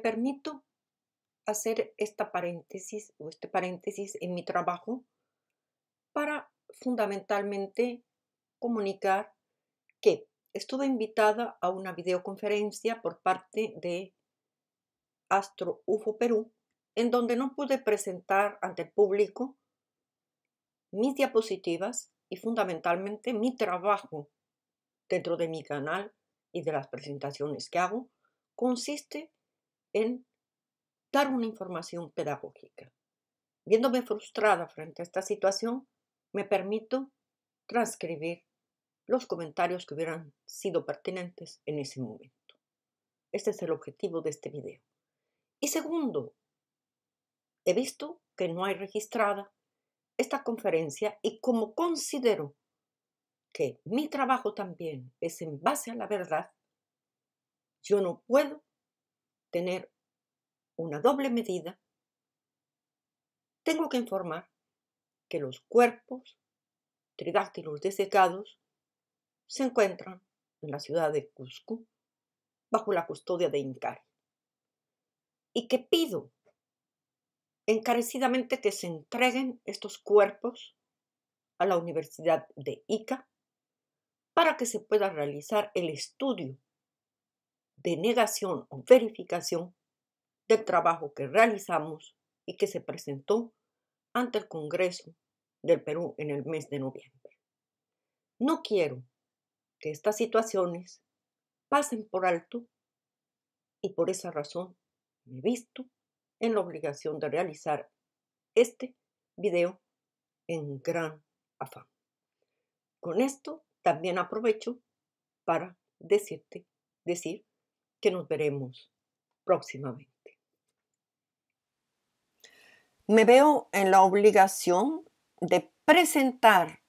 permito hacer esta paréntesis o este paréntesis en mi trabajo para fundamentalmente comunicar que estuve invitada a una videoconferencia por parte de Astro UFO Perú, en donde no pude presentar ante el público mis diapositivas y fundamentalmente mi trabajo dentro de mi canal y de las presentaciones que hago, consiste en dar una información pedagógica. Viéndome frustrada frente a esta situación, me permito transcribir los comentarios que hubieran sido pertinentes en ese momento. Este es el objetivo de este video. Y segundo, he visto que no hay registrada esta conferencia y como considero que mi trabajo también es en base a la verdad, yo no puedo tener una doble medida. Tengo que informar que los cuerpos tridáctilos desecados se encuentran en la ciudad de Cusco bajo la custodia de INCARI y que pido encarecidamente que se entreguen estos cuerpos a la Universidad de Ica para que se pueda realizar el estudio de negación o verificación del trabajo que realizamos y que se presentó ante el Congreso del Perú en el mes de noviembre. No quiero que estas situaciones pasen por alto y por esa razón me he visto en la obligación de realizar este video en gran afán. Con esto también aprovecho para decir que nos veremos próximamente. Me veo en la obligación de presentar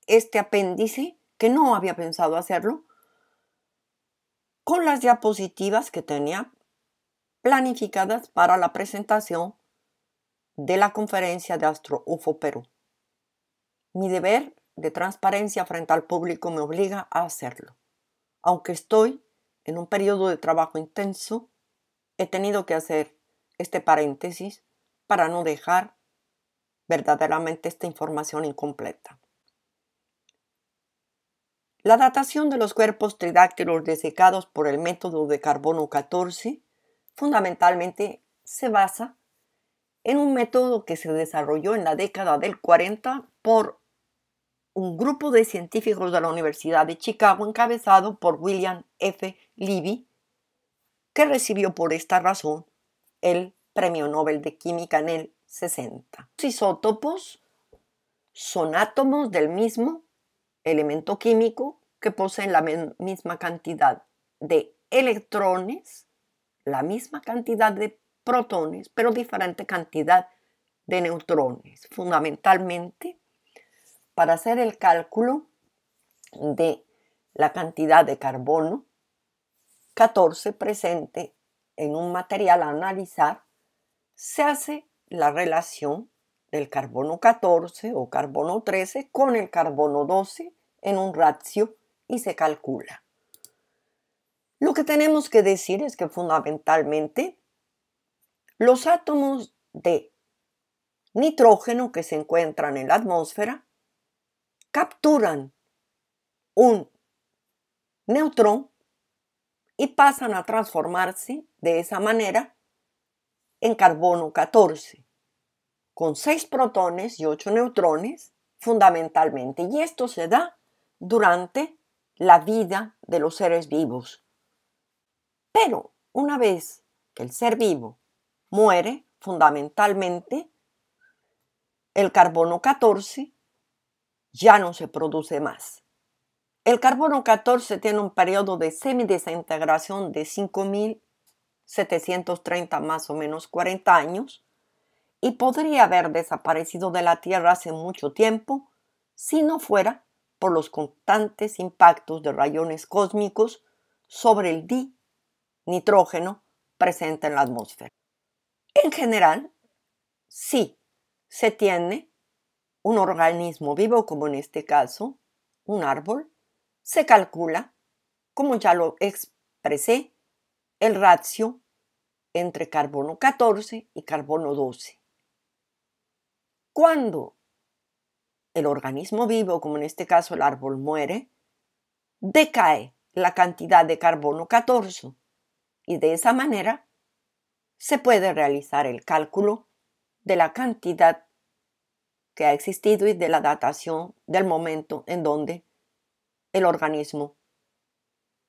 este apéndice, que no había pensado hacerlo, con las diapositivas que tenía planificadas para la presentación de la conferencia de Astro UFO Perú. Mi deber de transparencia frente al público me obliga a hacerlo. Aunque estoy en un periodo de trabajo intenso, he tenido que hacer este paréntesis para no dejar verdaderamente esta información incompleta. La datación de los cuerpos tridáctilos desecados por el método de carbono 14 fundamentalmente se basa en un método que se desarrolló en la década del 40 por un grupo de científicos de la Universidad de Chicago encabezado por William F. Libby, que recibió por esta razón el Premio Nobel de Química en el 60. Los isótopos son átomos del mismo elemento químico que poseen la misma cantidad de electrones, la misma cantidad de protones, pero diferente cantidad de neutrones. Fundamentalmente, para hacer el cálculo de la cantidad de carbono 14 presente en un material a analizar, se hace la relación del carbono 14 o carbono 13 con el carbono 12 en un ratio y se calcula. Lo que tenemos que decir es que fundamentalmente los átomos de nitrógeno que se encuentran en la atmósfera capturan un neutrón y pasan a transformarse de esa manera en carbono 14, con 6 protones y 8 neutrones fundamentalmente. Y esto se da durante la vida de los seres vivos. Pero una vez que el ser vivo muere, fundamentalmente, el carbono 14 ya no se produce más. El carbono 14 tiene un periodo de semidesintegración de 5.730 más o menos 40 años y podría haber desaparecido de la Tierra hace mucho tiempo si no fuera por los constantes impactos de rayones cósmicos sobre el dinitrógeno presente en la atmósfera. En general, si se tiene un organismo vivo, como en este caso, un árbol, se calcula, como ya lo expresé, el ratio entre carbono 14 y carbono 12. Cuando el organismo vivo, como en este caso el árbol, muere, decae la cantidad de carbono 14 y de esa manera se puede realizar el cálculo de la cantidad que ha existido y de la datación del momento en donde el organismo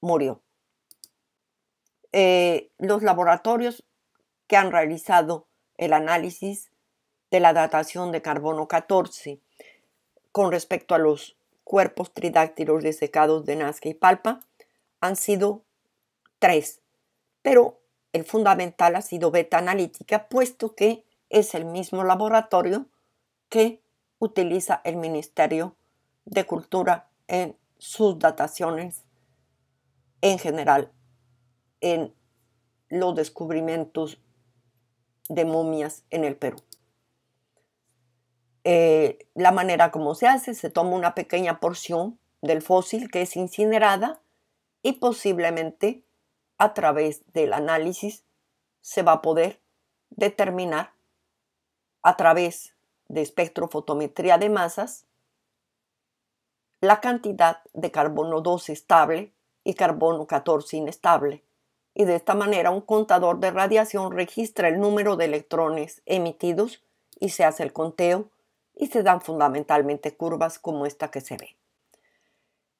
murió. Los laboratorios que han realizado el análisis de la datación de carbono 14 con respecto a los cuerpos tridáctilos desecados de Nazca y Palpa han sido 3, pero el fundamental ha sido Beta Analítica, puesto que es el mismo laboratorio que utiliza el Ministerio de Cultura en sus dataciones en general en los descubrimientos de momias en el Perú. La manera como se hace, se toma una pequeña porción del fósil que es incinerada y posiblemente a través del análisis se va a poder determinar a través de espectrofotometría de masas la cantidad de carbono 12 estable y carbono 14 inestable. Y de esta manera un contador de radiación registra el número de electrones emitidos y se hace el conteo y se dan fundamentalmente curvas como esta que se ve.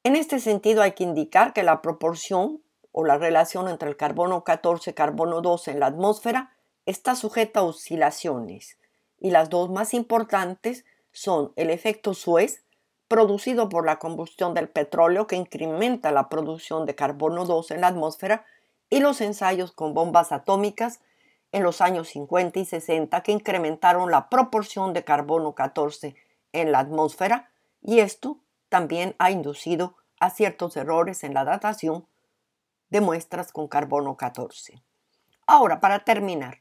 En este sentido hay que indicar que la proporción o la relación entre el carbono 14 y carbono 12 en la atmósfera está sujeta a oscilaciones y las dos más importantes son el efecto Suez, producido por la combustión del petróleo que incrementa la producción de carbono 12 en la atmósfera, y los ensayos con bombas atómicas en los años 50 y 60 que incrementaron la proporción de carbono 14 en la atmósfera, y esto también ha inducido a ciertos errores en la datación de muestras con carbono 14. Ahora, para terminar,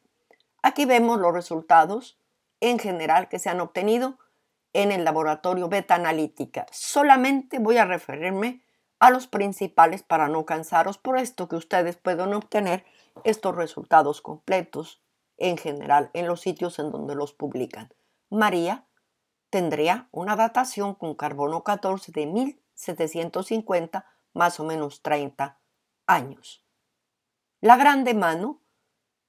aquí vemos los resultados en general que se han obtenido en el laboratorio Beta Analítica. Solamente voy a referirme a los principales para no cansaros, por esto que ustedes pueden obtener estos resultados completos en general en los sitios en donde los publican. María tendría una datación con carbono 14 de 1750, más o menos 30 años. La Grande Mano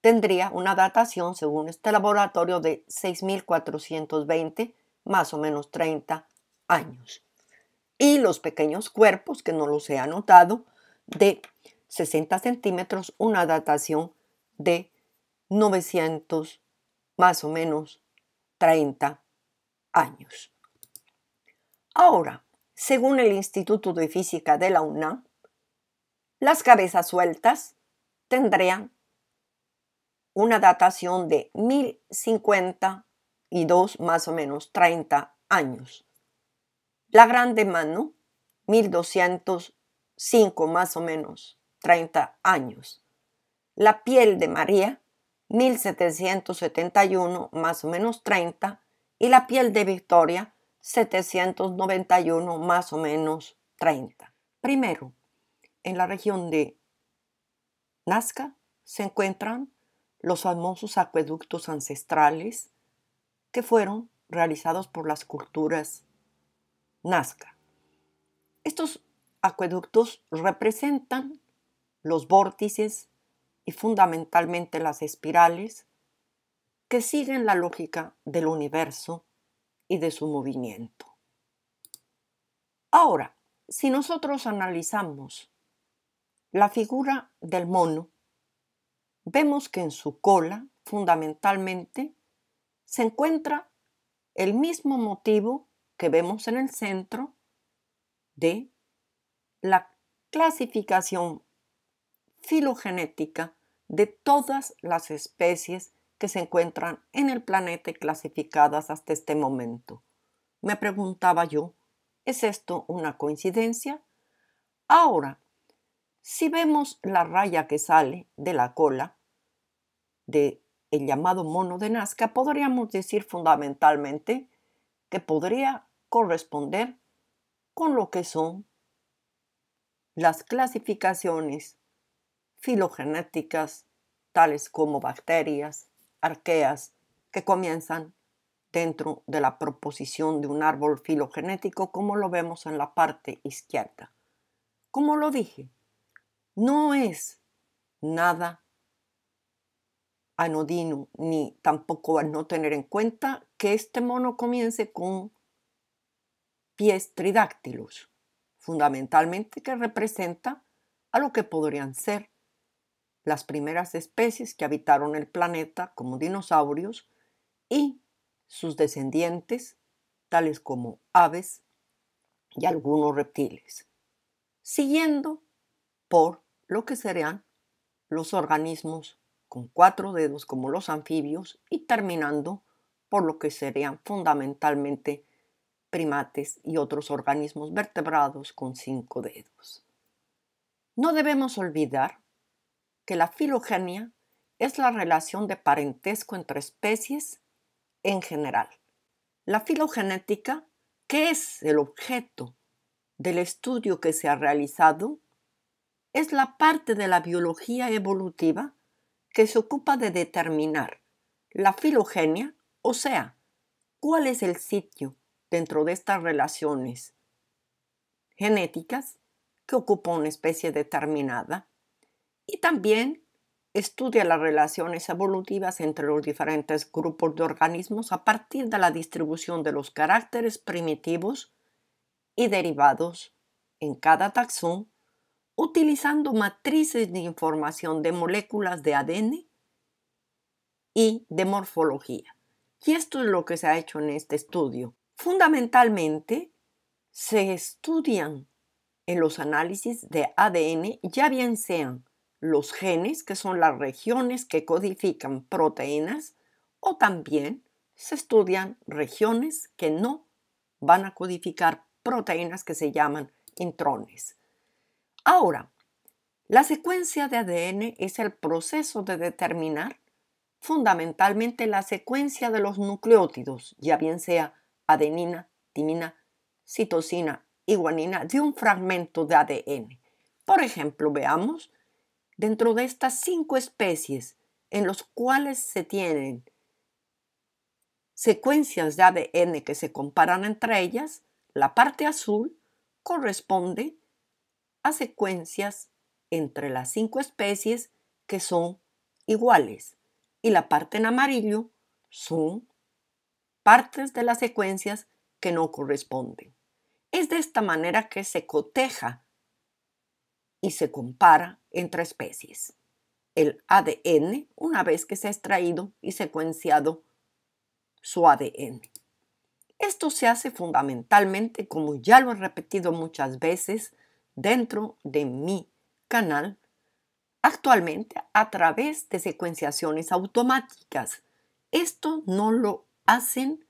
tendría una datación, según este laboratorio, de 6420, más o menos 30 años. Y los pequeños cuerpos, que no los he anotado, de 60 centímetros, una datación de 900, más o menos 30 años. Ahora, según el Instituto de Física de la UNAM, las cabezas sueltas tendrían una datación de 1052, más o menos 30 años. La Grande Mano, 1205, más o menos 30 años. La Piel de María, 1771, más o menos 30. Y la Piel de Victoria, 791, más o menos 30. Primero, en la región de Nazca se encuentran los famosos acueductos ancestrales que fueron realizados por las culturas Nazca. Estos acueductos representan los vórtices y fundamentalmente las espirales que siguen la lógica del universo y de su movimiento. Ahora, si nosotros analizamos la figura del mono, vemos que en su cola, fundamentalmente, se encuentra el mismo motivo que vemos en el centro de la clasificación filogenética de todas las especies que se encuentran en el planeta y clasificadas hasta este momento. Me preguntaba yo, ¿es esto una coincidencia? Ahora, si vemos la raya que sale de la cola del llamado mono de Nazca, podríamos decir fundamentalmente que podría corresponder con lo que son las clasificaciones filogenéticas tales como bacterias, arqueas, que comienzan dentro de la proposición de un árbol filogenético, como lo vemos en la parte izquierda. Como lo dije, no es nada anodino, ni tampoco al no tener en cuenta que este mono comience con pies tridáctilos, fundamentalmente que representa a lo que podrían ser las primeras especies que habitaron el planeta como dinosaurios y sus descendientes, tales como aves y algunos reptiles, siguiendo por lo que serían los organismos con 4 dedos como los anfibios y terminando por lo que serían fundamentalmente primates y otros organismos vertebrados con 5 dedos. No debemos olvidar que la filogenia es la relación de parentesco entre especies en general. La filogenética, que es el objeto del estudio que se ha realizado, es la parte de la biología evolutiva que se ocupa de determinar la filogenia, o sea, cuál es el sitio dentro de estas relaciones genéticas que ocupa una especie determinada, y también estudia las relaciones evolutivas entre los diferentes grupos de organismos a partir de la distribución de los caracteres primitivos y derivados en cada taxón, utilizando matrices de información de moléculas de ADN y de morfología. Y esto es lo que se ha hecho en este estudio. Fundamentalmente, se estudian en los análisis de ADN, ya bien sean los genes, que son las regiones que codifican proteínas, o también se estudian regiones que no van a codificar proteínas, que se llaman intrones. Ahora, la secuencia de ADN es el proceso de determinar fundamentalmente la secuencia de los nucleótidos, ya bien sea adenina, timina, citosina y guanina, de un fragmento de ADN. Por ejemplo, veamos, dentro de estas 5 especies en las cuales se tienen secuencias de ADN que se comparan entre ellas, la parte azul corresponde a secuencias entre las 5 especies que son iguales, y la parte en amarillo son partes de las secuencias que no corresponden. Es de esta manera que se coteja y se compara entre especies el ADN una vez que se ha extraído y secuenciado su ADN. Esto se hace fundamentalmente, como ya lo he repetido muchas veces dentro de mi canal, actualmente a través de secuenciaciones automáticas. Esto no lo hacen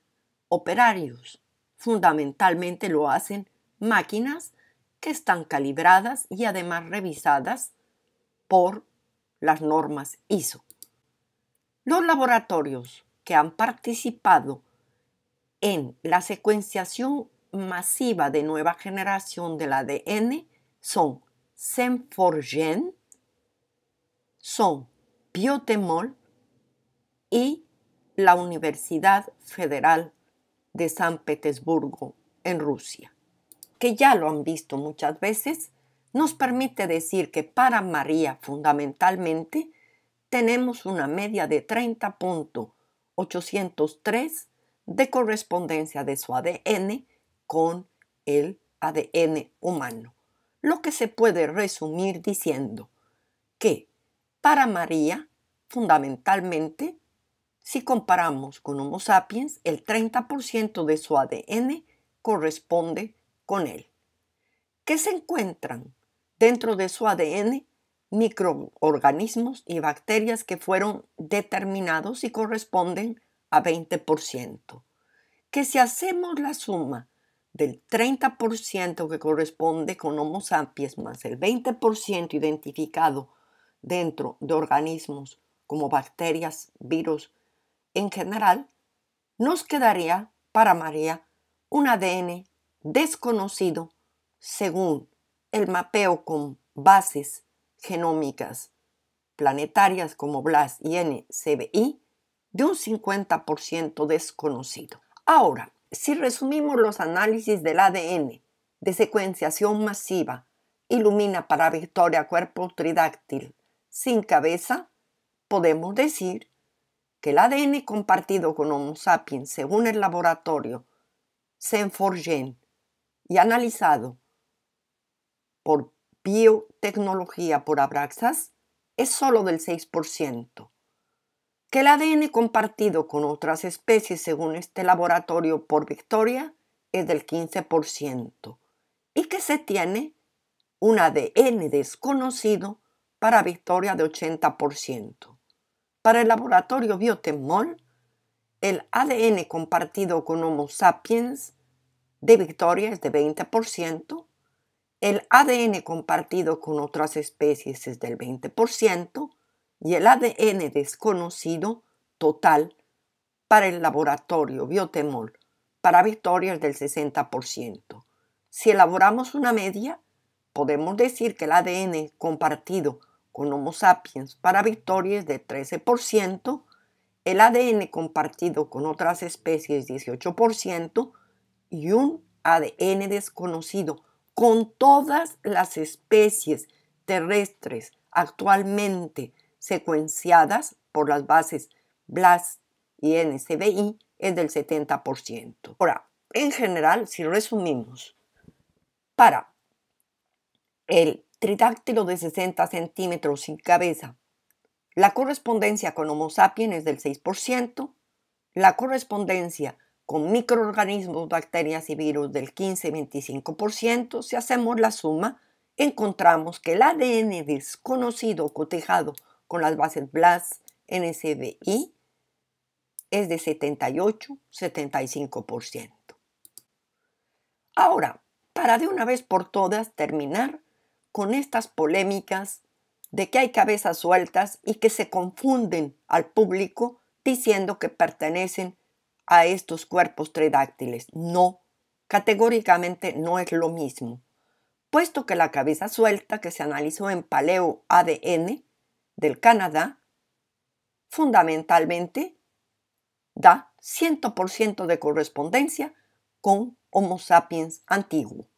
operarios, fundamentalmente lo hacen máquinas que están calibradas y además revisadas por las normas ISO. Los laboratorios que han participado en la secuenciación masiva de nueva generación del ADN son Sem4Gen, son Biotemol y la Universidad Federal de San Petersburgo en Rusia, que ya lo han visto muchas veces. Nos permite decir que para María fundamentalmente tenemos una media de 30.803 de correspondencia de su ADN con el ADN humano, lo que se puede resumir diciendo que para María, fundamentalmente, si comparamos con Homo sapiens, el 30% de su ADN corresponde con él. ¿Qué se encuentran dentro de su ADN? Microorganismos y bacterias que fueron determinados y corresponden a 20%. Que si hacemos la suma del 30% que corresponde con Homo sapiens más el 20% identificado dentro de organismos como bacterias, virus en general, nos quedaría para María un ADN desconocido según el mapeo con bases genómicas planetarias como BLAST y NCBI de un 50% desconocido. Ahora, si resumimos los análisis del ADN de secuenciación masiva Illumina para Victoria cuerpo tridáctil sin cabeza, podemos decir que el ADN compartido con Homo sapiens según el laboratorio Sen4Gen y analizado por biotecnología por Abraxas es solo del 6%, que el ADN compartido con otras especies según este laboratorio por Victoria es del 15% y que se tiene un ADN desconocido para Victoria de 80%. Para el laboratorio Biotemol, el ADN compartido con Homo sapiens de Victoria es de 20%, el ADN compartido con otras especies es del 20% y el ADN desconocido total para el laboratorio Biotemol para Victoria es del 60%. Si elaboramos una media, podemos decir que el ADN compartido con Homo sapiens para Victoria es de 13%, el ADN compartido con otras especies 18% y un ADN desconocido con todas las especies terrestres actualmente secuenciadas por las bases BLAST y NCBI es del 70%. Ahora, en general, si resumimos, para el tridáctilo de 60 centímetros sin cabeza, la correspondencia con Homo sapiens es del 6%, la correspondencia con microorganismos, bacterias y virus del 15 y 25%. Si hacemos la suma, encontramos que el ADN desconocido cotejado con las bases BLAST, NCBI es de 78-75%. Ahora, para de una vez por todas terminar con estas polémicas de que hay cabezas sueltas y que se confunden al público diciendo que pertenecen a estos cuerpos tridáctiles. No, categóricamente no es lo mismo, puesto que la cabeza suelta que se analizó en Paleo ADN del Canadá fundamentalmente da 100% de correspondencia con Homo sapiens antiguo,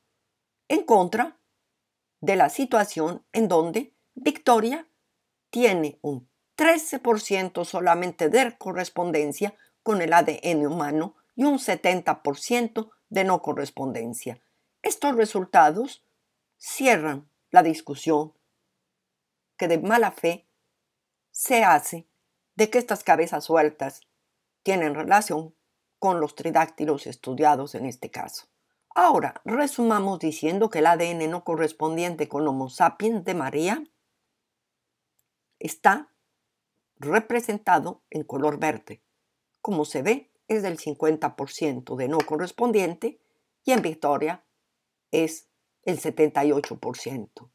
en contra de la situación en donde Victoria tiene un 13% solamente de correspondencia con el ADN humano y un 70% de no correspondencia. Estos resultados cierran la discusión que de mala fe se hace de que estas cabezas sueltas tienen relación con los tridáctilos estudiados en este caso. Ahora, resumamos diciendo que el ADN no correspondiente con Homo sapiens de María está representado en color verde. Como se ve, es del 50% de no correspondiente y en Victoria es el 78%.